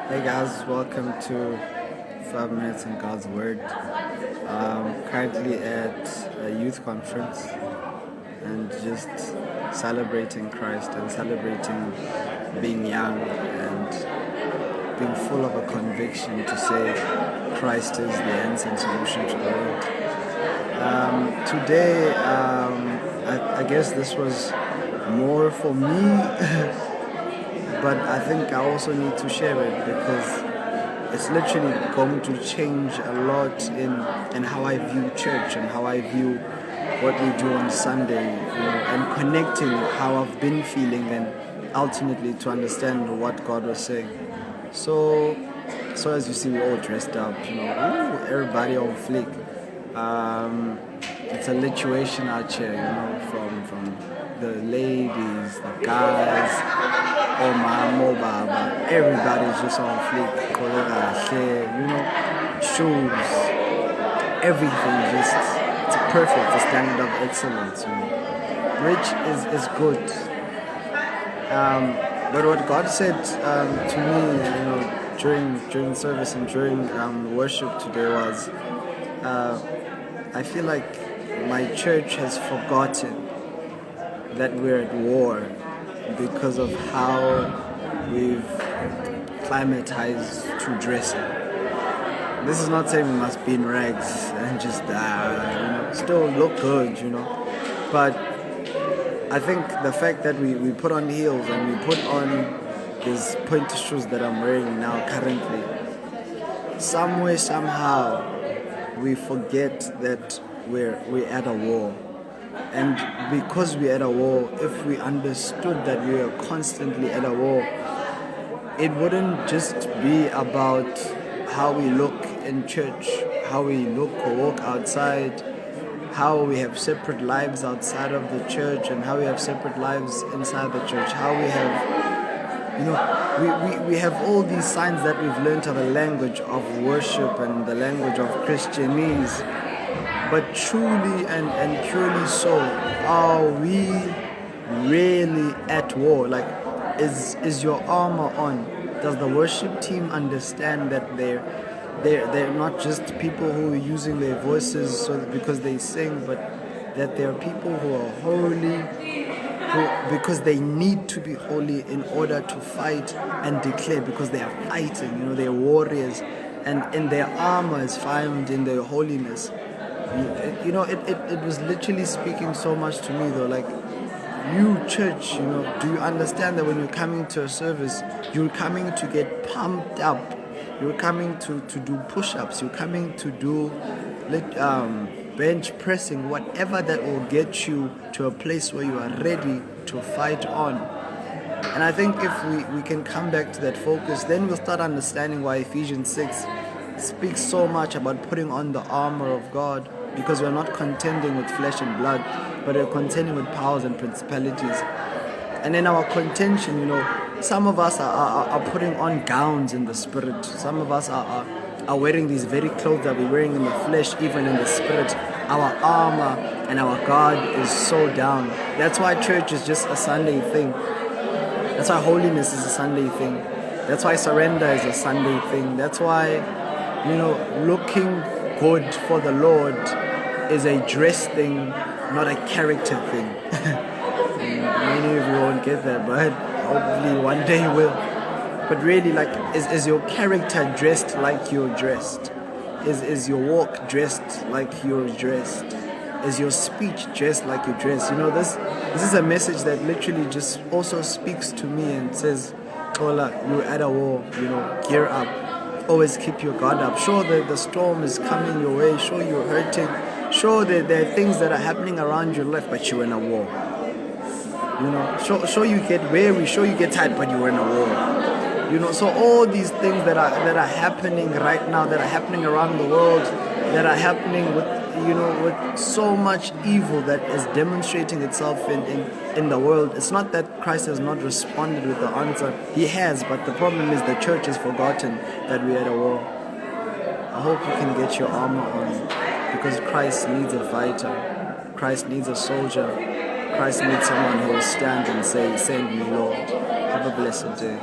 Hey guys, welcome to 5 Minutes in God's Word. Currently at a youth conference and just celebrating Christ and celebrating being young and being full of a conviction to say Christ is the answer and solution to the world. Today, I guess this was more for me. But I think I also need to share it because it's literally going to change a lot in how I view church and how I view what we do on Sunday, and connecting how I've been feeling and ultimately to understand what God was saying. So as you see, we're all dressed up, everybody on flick. It's a lituation out here, from the ladies, the guys, Baba, everybody's just on flick, shoes, everything it's perfect, the standard of excellence, which is good. But what God said to me, during service and during worship today was, I feel like my church has forgotten that we're at war because of how we've climatized to dressing. This is not saying we must be in rags and just still look good, but I think the fact that we put on heels and we put on these pointed shoes that I'm wearing now currently, somewhere, somehow, we forget that we're at a war. And because we're at a war, if we understood that we are constantly at a war, it wouldn't just be about how we look in church, how we look or walk outside, how we have separate lives outside of the church and how we have separate lives inside the church, how we have, we have all these signs that we've learned of the language of worship and the language of Christianese. But truly and purely so, are we really at war? Like, is your armor on? Does the worship team understand that they're not just people who are using their voices because they sing, but that they are people who are holy, because they need to be holy in order to fight and declare, because they are fighting, they're warriors, and in their armor is found in their holiness. It was literally speaking so much to me though, like, you church, do you understand that when you're coming to a service, you're coming to get pumped up, you're coming to do push-ups, you're coming to do bench pressing, whatever that will get you to a place where you are ready to fight on. And I think if we can come back to that focus, then we'll start understanding why Ephesians 6 speaks so much about putting on the armor of God, because we're not contending with flesh and blood, but we're contending with powers and principalities. And in our contention, some of us are putting on gowns in the spirit. Some of us are wearing these very clothes that we're wearing in the flesh, even in the spirit. Our armor and our guard is so down. That's why church is just a Sunday thing. That's why holiness is a Sunday thing. That's why surrender is a Sunday thing. That's why, looking good for the Lord is a dress thing, not a character thing. Many of you won't get that, but hopefully one day you will. But really, like, is your character dressed like you're dressed? Is your walk dressed like you're dressed? Is your speech dressed like you're dressed? This is a message that literally just also speaks to me and says, Ola, you're at a war, gear up. Always keep your guard up. Sure, the storm is coming your way. Sure, you're hurting. Sure, there are things that are happening around your life, but you're in a war. Sure you get weary. Sure you get tired, but you're in a war. So all these things that are happening right now, that are happening around the world, that are happening with so much evil that is demonstrating itself in the world. It's not that Christ has not responded with the answer. He has, but the problem is the church has forgotten that we're at a war. I hope you can get your armor on, because Christ needs a fighter. Christ needs a soldier. Christ needs someone who will stand and say, "Send me, Lord." Have a blessed day.